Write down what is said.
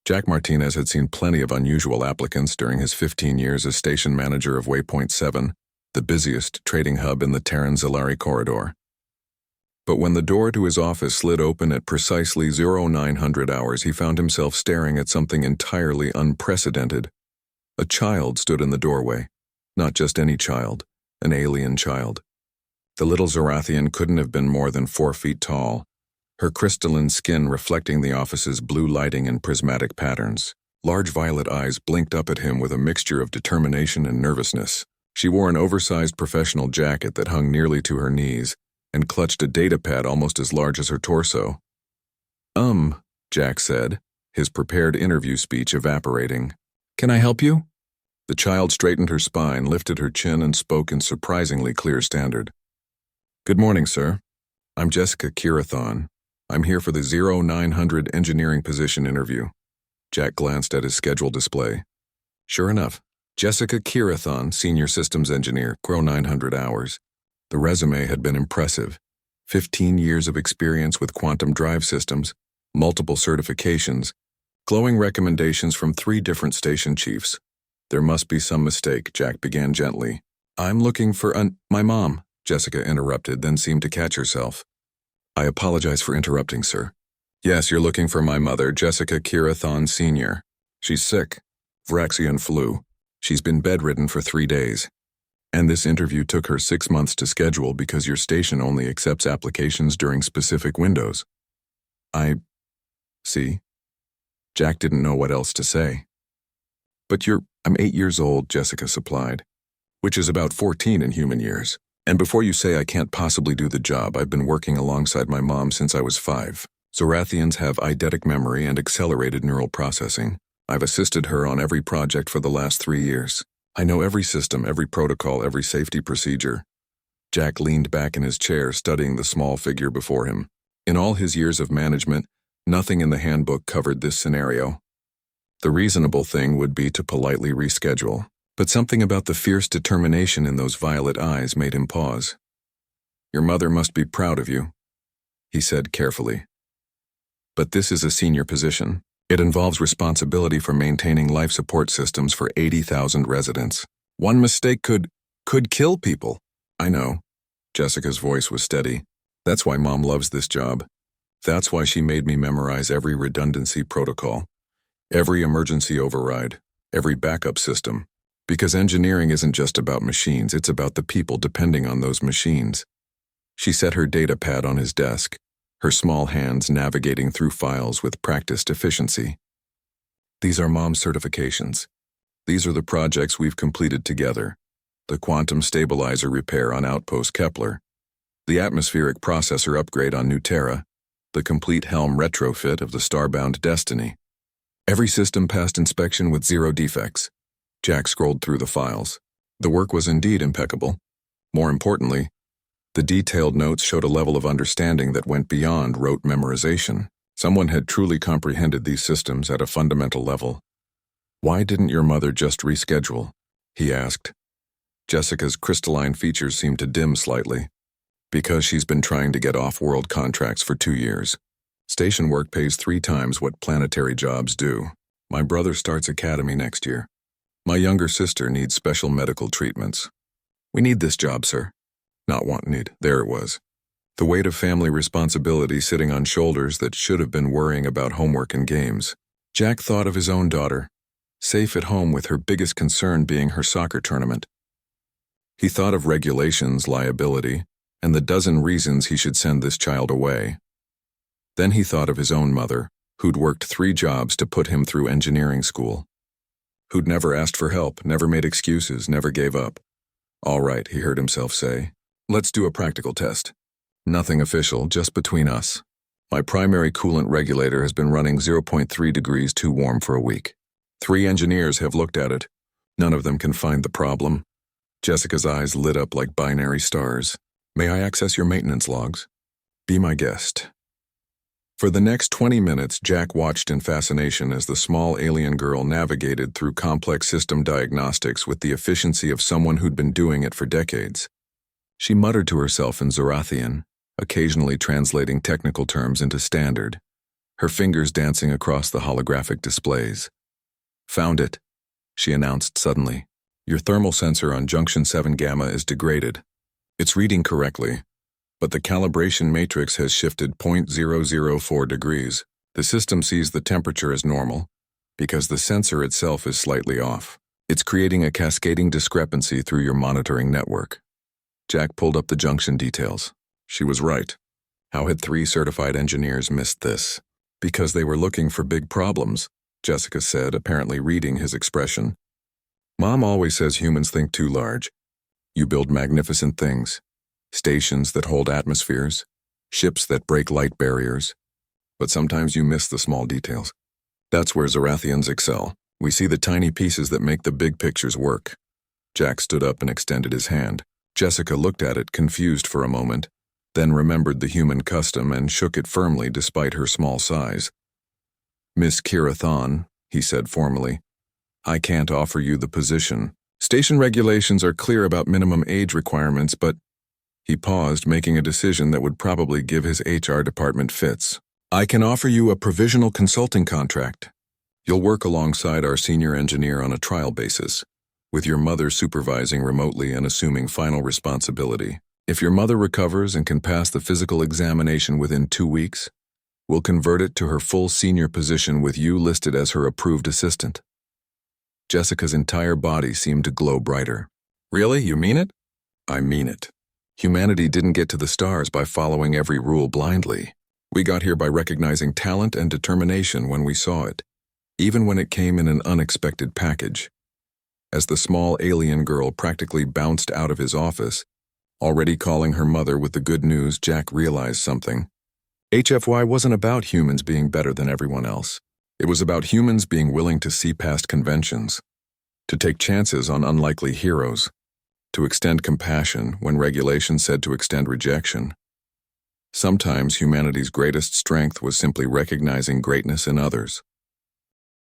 Jack Martinez had seen plenty of unusual applicants during his 15 years as station manager of Waypoint 7, the busiest trading hub in the Terran-Zalari corridor. But when the door to his office slid open at precisely 0900 hours, he found himself staring at something entirely unprecedented. A child stood in the doorway. Not just any child, an alien child. The little Zorathian couldn't have been more than 4 feet tall, her crystalline skin reflecting the office's blue lighting in prismatic patterns. Large violet eyes blinked up at him with a mixture of determination and nervousness. She wore an oversized professional jacket that hung nearly to her knees and clutched a datapad almost as large as her torso. Jack said, his prepared interview speech evaporating. "Can I help you?" The child straightened her spine, lifted her chin, and spoke in surprisingly clear standard. "Good morning, sir. I'm Jessica Kirathon. I'm here for the 0900 engineering position interview." Jack glanced at his schedule display. Sure enough, Jessica Kirathon, senior systems engineer, 0900 hours. The resume had been impressive. 15 years of experience with quantum drive systems, multiple certifications, glowing recommendations from 3 different station chiefs. "There must be some mistake," Jack began gently. "I'm looking for my mom," Jessica interrupted, then seemed to catch herself. "I apologize for interrupting, sir. Yes, you're looking for my mother, Jessica Kirathon Sr. She's sick. Vraxian flu. She's been bedridden for 3 days. And this interview took her 6 months to schedule because your station only accepts applications during specific windows." See? Jack didn't know what else to say. "But I'm 8 years old," Jessica supplied, "which is about 14 in human years. And before you say I can't possibly do the job, I've been working alongside my mom since I was 5. Zorathians have eidetic memory and accelerated neural processing. I've assisted her on every project for the last 3 years. I know every system, every protocol, every safety procedure." Jack leaned back in his chair, studying the small figure before him. In all his years of management, nothing in the handbook covered this scenario. The reasonable thing would be to politely reschedule, but something about the fierce determination in those violet eyes made him pause. "Your mother must be proud of you," he said carefully. "But this is a senior position. It involves responsibility for maintaining life support systems for 80,000 residents. One mistake could kill people." "I know." Jessica's voice was steady. "That's why Mom loves this job. That's why she made me memorize every redundancy protocol, every emergency override, every backup system. Because engineering isn't just about machines, it's about the people depending on those machines." She set her datapad on his desk, her small hands navigating through files with practiced efficiency. "These are Mom's certifications. These are the projects we've completed together. The quantum stabilizer repair on Outpost Kepler, the atmospheric processor upgrade on New Terra, the complete helm retrofit of the starbound Destiny. Every system passed inspection with 0 defects." Jack scrolled through the files. The work was indeed impeccable. More importantly, the detailed notes showed a level of understanding that went beyond rote memorization. Someone had truly comprehended these systems at a fundamental level. "Why didn't your mother just reschedule?" he asked. Jessica's crystalline features seemed to dim slightly. "Because she's been trying to get off-world contracts for 2 years. Station work pays 3 times what planetary jobs do. My brother starts academy next year. My younger sister needs special medical treatments. We need this job, sir." Not want need. There it was. The weight of family responsibility sitting on shoulders that should have been worrying about homework and games. Jack thought of his own daughter, safe at home with her biggest concern being her soccer tournament. He thought of regulations, liability, and the dozen reasons he should send this child away. Then he thought of his own mother, who'd worked 3 jobs to put him through engineering school. Who'd never asked for help, never made excuses, never gave up. "All right," he heard himself say. "Let's do a practical test. Nothing official, just between us. My primary coolant regulator has been running 0.3 degrees too warm for a week. 3 engineers have looked at it. None of them can find the problem." Jessica's eyes lit up like binary stars. "May I access your maintenance logs?" "Be my guest." For the next 20 minutes, Jack watched in fascination as the small alien girl navigated through complex system diagnostics with the efficiency of someone who'd been doing it for decades. She muttered to herself in Zorathian, occasionally translating technical terms into standard. her fingers dancing across the holographic displays. "Found it," she announced suddenly. "Your thermal sensor on junction 7 gamma is degraded. It's reading correctly, but the calibration matrix has shifted 0.004 degrees. The system sees the temperature as normal, because the sensor itself is slightly off. It's creating a cascading discrepancy through your monitoring network." Jack pulled up the junction details. She was right. How had 3 certified engineers missed this? "Because they were looking for big problems," Jessica said, apparently reading his expression. "Mom always says humans think too large. You build magnificent things. Stations that hold atmospheres, ships that break light barriers. But sometimes you miss the small details. That's where Zarathians excel. We see the tiny pieces that make the big pictures work." Jack stood up and extended his hand. Jessica looked at it, confused for a moment, then remembered the human custom and shook it firmly despite her small size. "Miss Kira Thon," he said formally, "I can't offer you the position. Station regulations are clear about minimum age requirements, but—" He paused, making a decision that would probably give his HR department fits. "I can offer you a provisional consulting contract. You'll work alongside our senior engineer on a trial basis, with your mother supervising remotely and assuming final responsibility. If your mother recovers and can pass the physical examination within 2 weeks, we'll convert it to her full senior position with you listed as her approved assistant." Jessica's entire body seemed to glow brighter. "Really? You mean it?" "I mean it. Humanity didn't get to the stars by following every rule blindly. We got here by recognizing talent and determination when we saw it, even when it came in an unexpected package." As the small alien girl practically bounced out of his office, already calling her mother with the good news, Jack realized something. HFY wasn't about humans being better than everyone else. It was about humans being willing to see past conventions, to take chances on unlikely heroes, to extend compassion when regulation said to extend rejection. Sometimes humanity's greatest strength was simply recognizing greatness in others.